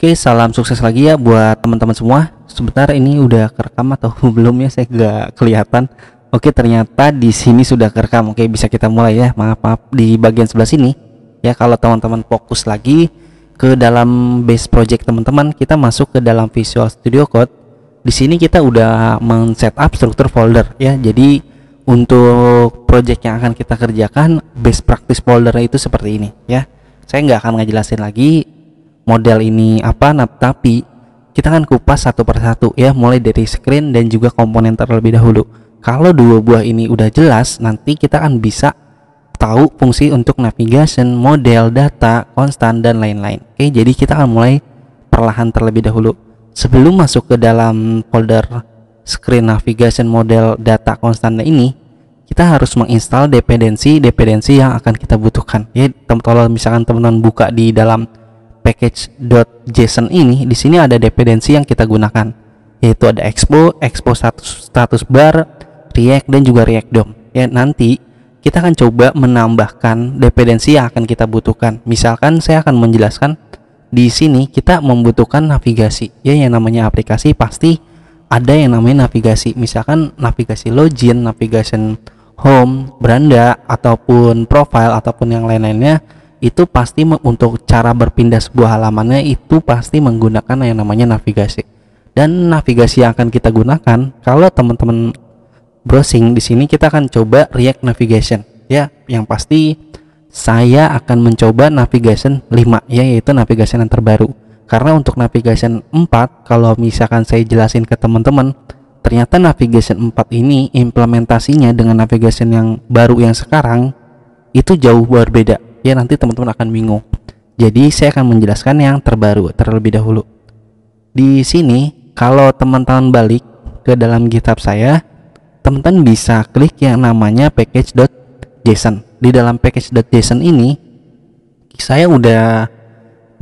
Oke, salam sukses lagi ya buat teman-teman semua. Sebentar, ini udah kerekam atau belum ya? Saya nggak kelihatan. Oke, ternyata di sini sudah kerekam. Oke, bisa kita mulai ya. Maaf di bagian sebelah sini. Ya, kalau teman-teman fokus lagi ke dalam base project teman-teman, kita masuk ke dalam Visual Studio Code. Di sini kita udah men-setup struktur folder ya. Jadi untuk project yang akan kita kerjakan, base practice foldernya itu seperti ini ya. Saya nggak akan ngejelasin lagi model ini apa, tapi kita akan kupas satu persatu ya, mulai dari screen dan juga komponen terlebih dahulu. Kalau dua buah ini udah jelas, nanti kita akan bisa tahu fungsi untuk navigation, model, data, konstan, dan lain-lain. Oke, jadi kita akan mulai perlahan terlebih dahulu. Sebelum masuk ke dalam folder screen, navigation, model, data, konstan ini, kita harus menginstal dependensi yang akan kita butuhkan. Ya, kalau misalkan teman-teman buka di dalam package.json ini, di sini ada dependensi yang kita gunakan, yaitu ada expo status bar, react, dan juga react DOM. Ya, nanti kita akan coba menambahkan dependensi yang akan kita butuhkan. Misalkan saya akan menjelaskan di sini kita membutuhkan navigasi. Ya, yang namanya aplikasi pasti ada yang namanya navigasi. Misalkan navigasi login, navigation home, beranda, ataupun profile, ataupun yang lain-lainnya, itu pasti untuk cara berpindah sebuah halamannya itu pasti menggunakan yang namanya navigasi. Dan navigasi yang akan kita gunakan, kalau teman-teman browsing di sini, kita akan coba React Navigation ya. Yang pasti saya akan mencoba navigation 5 ya, yaitu navigation yang terbaru. Karena untuk navigation 4, kalau misalkan saya jelasin ke teman-teman, ternyata navigation 4 ini implementasinya dengan navigation yang baru yang sekarang itu jauh berbeda. Ya, nanti teman-teman akan bingung. Jadi saya akan menjelaskan yang terbaru terlebih dahulu. Di sini kalau teman-teman balik ke dalam GitHub saya, teman-teman bisa klik yang namanya package.json. Di dalam package.json ini saya udah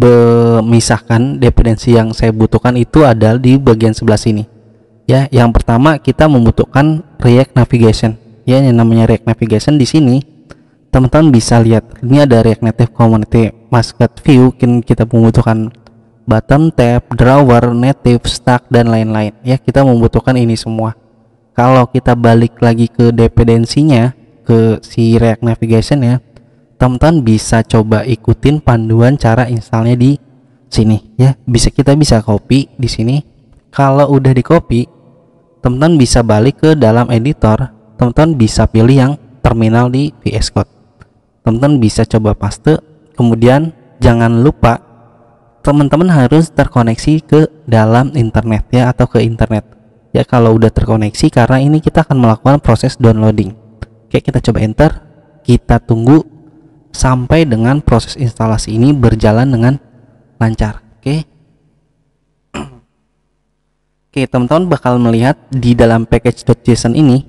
memisahkan dependensi yang saya butuhkan itu ada di bagian sebelah sini. Ya, yang pertama kita membutuhkan React Navigation. Ya, yang namanya React Navigation di sini teman-teman bisa lihat, ini ada React Native Community Mascot View. Kita membutuhkan button, tab, drawer, native, stack, dan lain-lain ya. Kita membutuhkan ini semua. Kalau kita balik lagi ke dependensinya, ke si React Navigation ya, teman-teman bisa coba ikutin panduan cara installnya di sini ya. Kita bisa copy di sini. Kalau udah di copy, teman-teman bisa balik ke dalam editor. Teman-teman bisa pilih yang terminal di VS Code. Teman-teman bisa coba paste. Kemudian jangan lupa teman-teman harus terkoneksi ke dalam internet ya, atau ke internet ya kalau udah terkoneksi, karena ini kita akan melakukan proses downloading. Oke, kita coba enter, kita tunggu sampai dengan proses instalasi ini berjalan dengan lancar. Oke, teman-teman bakal melihat di dalam package.json ini,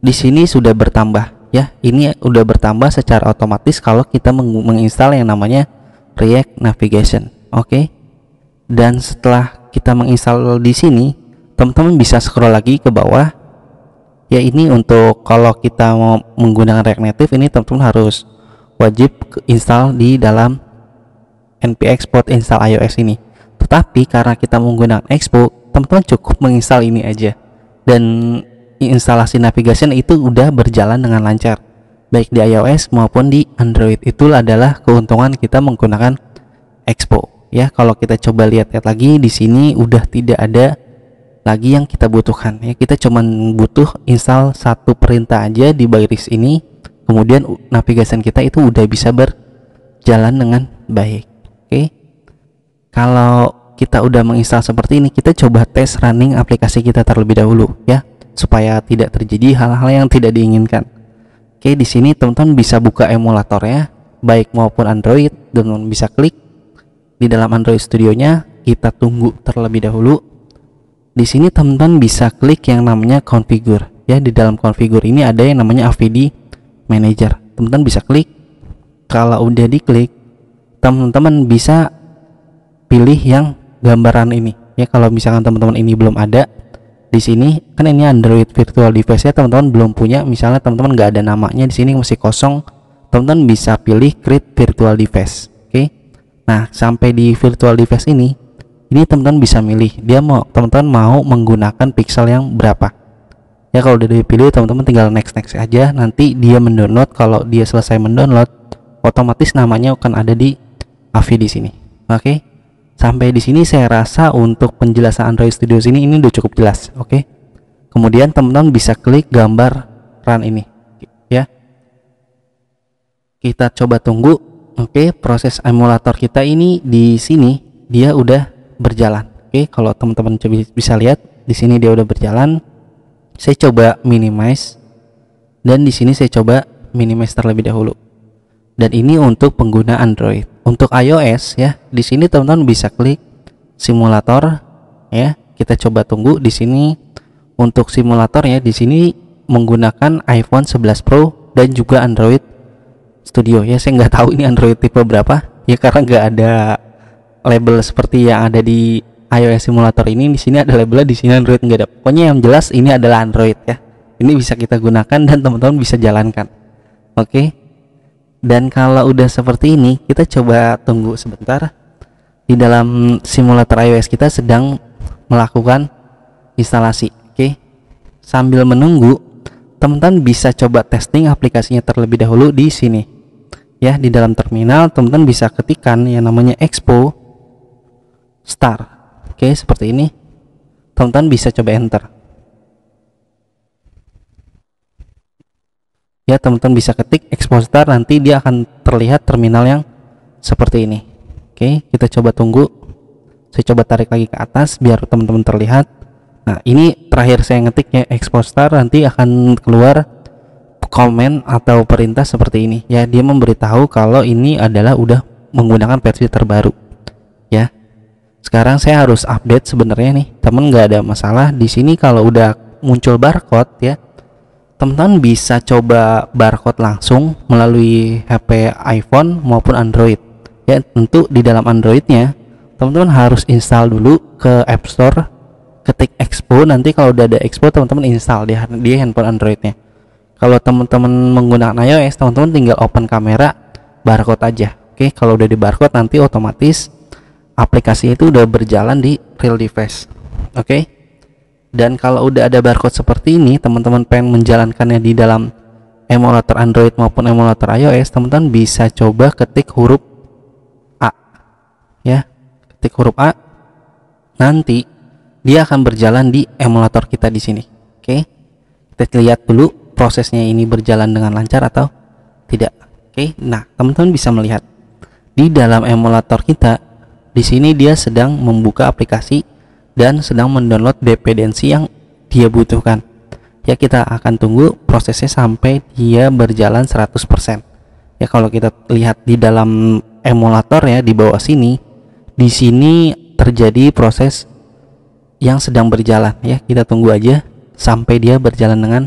di sini sudah bertambah ya. Ini udah bertambah secara otomatis kalau kita menginstal yang namanya React Navigation. Oke, dan setelah kita menginstal di sini, teman-teman bisa scroll lagi ke bawah ya. Ini untuk kalau kita mau menggunakan React Native ini, teman-teman harus wajib install di dalam npx export install iOS ini. Tetapi karena kita menggunakan Expo, teman-teman cukup menginstal ini aja, dan instalasi navigation itu udah berjalan dengan lancar baik di iOS maupun di Android. Itulah adalah keuntungan kita menggunakan Expo ya. Kalau kita coba lihat lagi di sini, udah tidak ada lagi yang kita butuhkan ya. Kita cuman butuh install satu perintah aja di baris ini, kemudian navigation kita itu udah bisa berjalan dengan baik. Oke, kalau kita udah menginstal seperti ini, kita coba tes running aplikasi kita terlebih dahulu ya, supaya tidak terjadi hal-hal yang tidak diinginkan. Oke, di sini teman-teman bisa buka emulatornya baik maupun Android, dengan bisa klik di dalam Android Studio-nya. Kita tunggu terlebih dahulu. Di sini teman-teman bisa klik yang namanya configure ya. Di dalam configure ini ada yang namanya AVD Manager. Teman-teman bisa klik. Kalau udah diklik, teman-teman bisa pilih yang gambaran ini ya. Kalau misalkan teman-teman ini belum ada di sini, kan ini Android virtual device ya, teman-teman belum punya, misalnya teman-teman nggak ada namanya di sini, masih kosong, teman-teman bisa pilih create virtual device. Oke, nah sampai di virtual device ini, Ini teman-teman bisa milih teman-teman mau menggunakan pixel yang berapa. Ya kalau udah dipilih teman-teman tinggal next aja, nanti dia mendownload. Kalau dia selesai mendownload, otomatis namanya akan ada di AVI di sini. Oke. Sampai di sini saya rasa untuk penjelasan Android Studio ini udah cukup jelas. Oke. Kemudian teman-teman bisa klik gambar run ini ya. Kita coba tunggu. Oke, proses emulator kita ini di sini dia udah berjalan. Oke, kalau teman-teman bisa lihat di sini dia udah berjalan. Saya coba minimize, dan di sini saya coba minimize terlebih dahulu. Dan ini untuk pengguna Android. Untuk iOS ya, di sini teman-teman bisa klik simulator ya. Kita coba tunggu di sini untuk simulator ya. Di sini menggunakan iPhone 11 Pro dan juga Android Studio ya. Saya nggak tahu ini Android tipe berapa ya, karena nggak ada label seperti yang ada di iOS simulator ini. Di sini ada labelnya, di sini Android nggak ada. Pokoknya yang jelas ini adalah Android ya. Ini bisa kita gunakan dan teman-teman bisa jalankan. Oke. Dan kalau udah seperti ini, kita coba tunggu sebentar. Di dalam simulator iOS kita sedang melakukan instalasi. Oke. Sambil menunggu, teman-teman bisa coba testing aplikasinya terlebih dahulu di sini. Ya, di dalam terminal teman-teman bisa ketikkan yang namanya Expo Star. Oke, seperti ini. Teman-teman bisa coba enter. Ya, teman-teman bisa ketik Expo Star, nanti dia akan terlihat terminal yang seperti ini. Oke, kita coba tunggu. Saya coba tarik lagi ke atas biar teman-teman terlihat. Nah, ini terakhir saya ngetik ya Expo Star, nanti akan keluar komen atau perintah seperti ini. Ya, dia memberitahu kalau ini adalah udah menggunakan versi terbaru. Ya. Sekarang saya harus update sebenarnya nih. Teman nggak ada masalah. Di sini kalau udah muncul barcode ya, teman-teman bisa coba barcode langsung melalui HP iPhone maupun Android. Ya, tentu di dalam Androidnya teman-teman harus install dulu ke App Store, ketik Expo. Nanti kalau udah ada Expo teman-teman install di handphone Androidnya. Kalau teman-teman menggunakan iOS, teman-teman tinggal open kamera, barcode aja. Oke, kalau udah di barcode nanti otomatis aplikasi itu udah berjalan di real device. Oke. Dan kalau udah ada barcode seperti ini, teman-teman pengen menjalankannya di dalam emulator Android maupun emulator iOS, teman-teman bisa coba ketik huruf A. Ya, ketik huruf A. Nanti dia akan berjalan di emulator kita di sini. Oke. Kita lihat dulu prosesnya ini berjalan dengan lancar atau tidak. Oke. Nah, teman-teman bisa melihat di dalam emulator kita di sini dia sedang membuka aplikasi dan sedang mendownload dependensi yang dia butuhkan. Ya, kita akan tunggu prosesnya sampai dia berjalan 100%. Ya, kalau kita lihat di dalam emulator ya di bawah sini, di sini terjadi proses yang sedang berjalan ya. Kita tunggu aja sampai dia berjalan dengan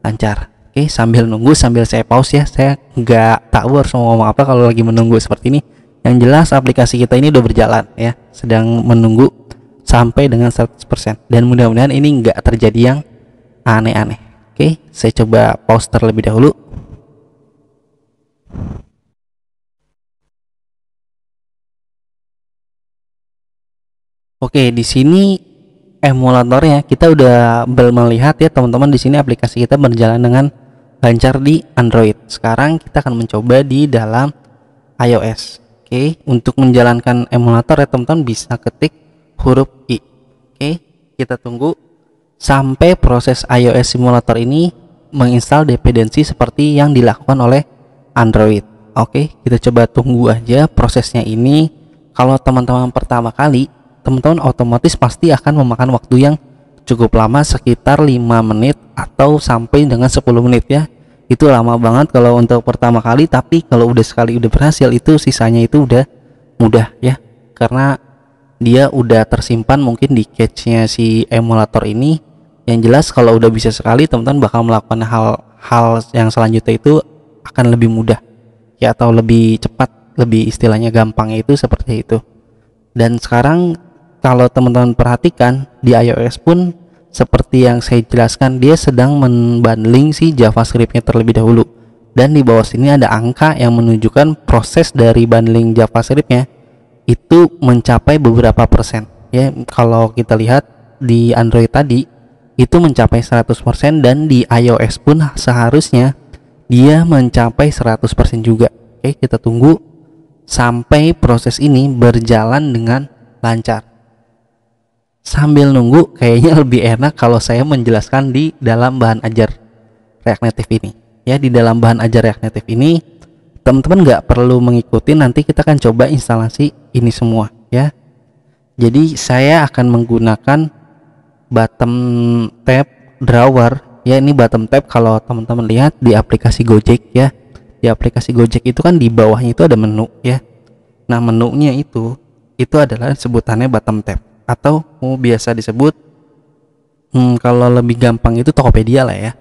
lancar. Oke, sambil nunggu, sambil saya pause ya. Saya nggak tahu harus ngomong apa kalau lagi menunggu seperti ini. Yang jelas aplikasi kita ini udah berjalan ya, sedang menunggu sampai dengan 100%. Dan mudah-mudahan ini nggak terjadi yang aneh-aneh. Oke, saya coba pause terlebih dahulu. Oke, di sini emulatornya kita udah melihat ya teman-teman, di sini aplikasi kita berjalan dengan lancar di Android. Sekarang kita akan mencoba di dalam iOS. Oke, untuk menjalankan emulator ya teman-teman bisa ketik huruf I. Oke, kita tunggu sampai proses iOS simulator ini menginstal dependensi seperti yang dilakukan oleh Android. Oke, kita coba tunggu aja prosesnya ini. Kalau teman-teman pertama kali, teman-teman otomatis pasti akan memakan waktu yang cukup lama, sekitar 5 menit atau sampai dengan 10 menit ya. Itu lama banget kalau untuk pertama kali, tapi kalau udah sekali udah berhasil itu sisanya itu udah mudah ya, karena dia udah tersimpan mungkin di cache-nya si emulator ini. Yang jelas kalau udah bisa sekali, teman-teman bakal melakukan hal yang selanjutnya itu akan lebih mudah ya, atau lebih cepat, lebih istilahnya gampangnya itu seperti itu. Dan sekarang kalau teman-teman perhatikan di iOS pun seperti yang saya jelaskan, dia sedang membundling si JavaScript-nya terlebih dahulu. Dan di bawah sini ada angka yang menunjukkan proses dari bundling JavaScript-nya itu mencapai beberapa persen. ya. Kalau kita lihat di Android tadi itu mencapai 100% dan di iOS pun seharusnya dia mencapai 100% juga. Oke, kita tunggu sampai proses ini berjalan dengan lancar. Sambil nunggu, kayaknya lebih enak kalau saya menjelaskan di dalam bahan ajar React Native ini. Ya, di dalam bahan ajar React Native ini, teman-teman nggak perlu mengikuti. Nanti kita akan coba instalasi ini semua, ya. Jadi saya akan menggunakan bottom tab drawer. Ya, ini bottom tab kalau teman-teman lihat di aplikasi Gojek, ya. Di aplikasi Gojek itu kan di bawahnya itu ada menu, ya. Nah, menunya itu adalah sebutannya bottom tab, atau biasa disebut kalau lebih gampang itu Tokopedia lah, ya.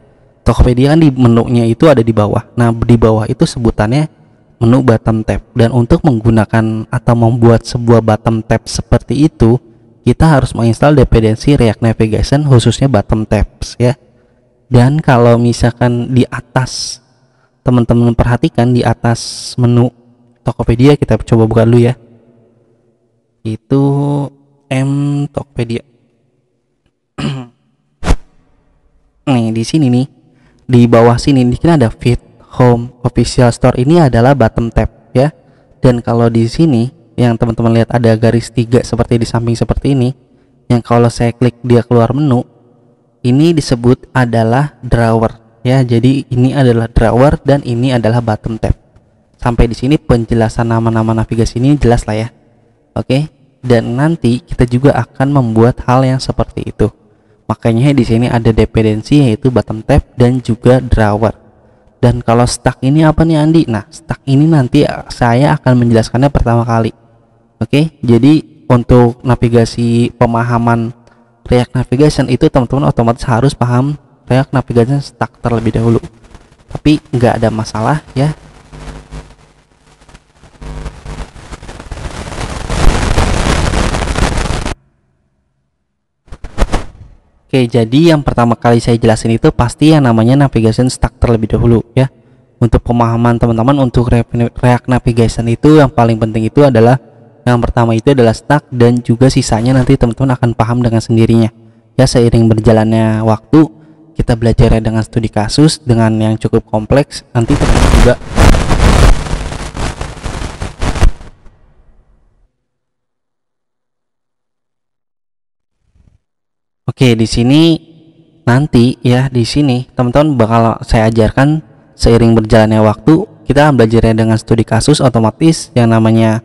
Tokopedia kan di menunya itu ada di bawah. Nah, di bawah itu sebutannya menu bottom tab. Dan untuk menggunakan atau membuat sebuah bottom tab seperti itu, kita harus menginstal dependensi React Navigation khususnya bottom tabs, ya. Dan kalau misalkan di atas, teman-teman perhatikan di atas menu Tokopedia, kita coba buka dulu, ya. Itu Tokopedia. Nih, di sini nih, di bawah sini kan ada feed, home, official store. Ini adalah bottom tab, ya. Dan kalau di sini yang teman-teman lihat ada garis 3 seperti di samping seperti ini, yang kalau saya klik dia keluar menu, ini disebut adalah drawer, ya. Jadi ini adalah drawer dan ini adalah bottom tab. Sampai di sini penjelasan nama-nama navigasi ini jelas lah, ya. Oke. Dan nanti kita juga akan membuat hal yang seperti itu. Makanya di sini ada dependensi yaitu bottom tab dan juga drawer. Dan kalau stack ini apa nih, Andi? Nah, stack ini nanti saya akan menjelaskannya pertama kali. Oke, jadi untuk navigasi pemahaman React Navigation itu teman-teman otomatis harus paham React Navigation stack terlebih dahulu. Tapi nggak ada masalah, ya. Oke, jadi yang pertama kali saya jelasin itu pasti yang namanya navigation stack terlebih dahulu, ya. Untuk pemahaman teman-teman untuk React Navigation itu yang paling penting itu adalah yang pertama itu adalah stack, dan juga sisanya nanti teman-teman akan paham dengan sendirinya. Ya, seiring berjalannya waktu kita belajar dengan studi kasus dengan yang cukup kompleks, nanti teman-teman juga Oke, di sini nanti, ya, di sini teman-teman bakal saya ajarkan seiring berjalannya waktu. Kita belajarnya dengan studi kasus, otomatis yang namanya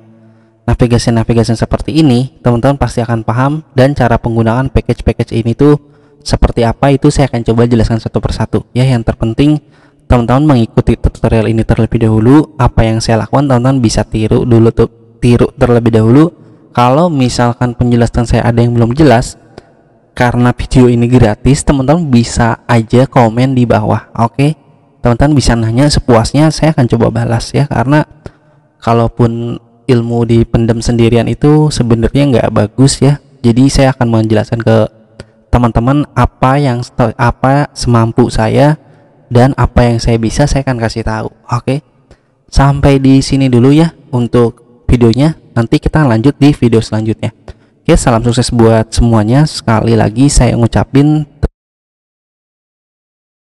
navigasi seperti ini teman-teman pasti akan paham, dan cara penggunaan package ini tuh seperti apa itu saya akan coba jelaskan satu persatu, ya. Yang terpenting teman-teman mengikuti tutorial ini terlebih dahulu. Apa yang saya lakukan teman-teman bisa tiru terlebih dahulu. Kalau misalkan penjelasan saya ada yang belum jelas, karena video ini gratis, teman-teman bisa aja komen di bawah. Oke, teman-teman bisa nanya sepuasnya, saya akan coba balas, ya. Karena kalaupun ilmu dipendam sendirian itu sebenarnya nggak bagus, ya. Jadi saya akan menjelaskan ke teman-teman apa semampu saya, dan apa yang saya bisa saya akan kasih tahu. Oke, sampai di sini dulu, ya, untuk videonya. Nanti kita lanjut di video selanjutnya. Oke, salam sukses buat semuanya. Sekali lagi saya ngucapin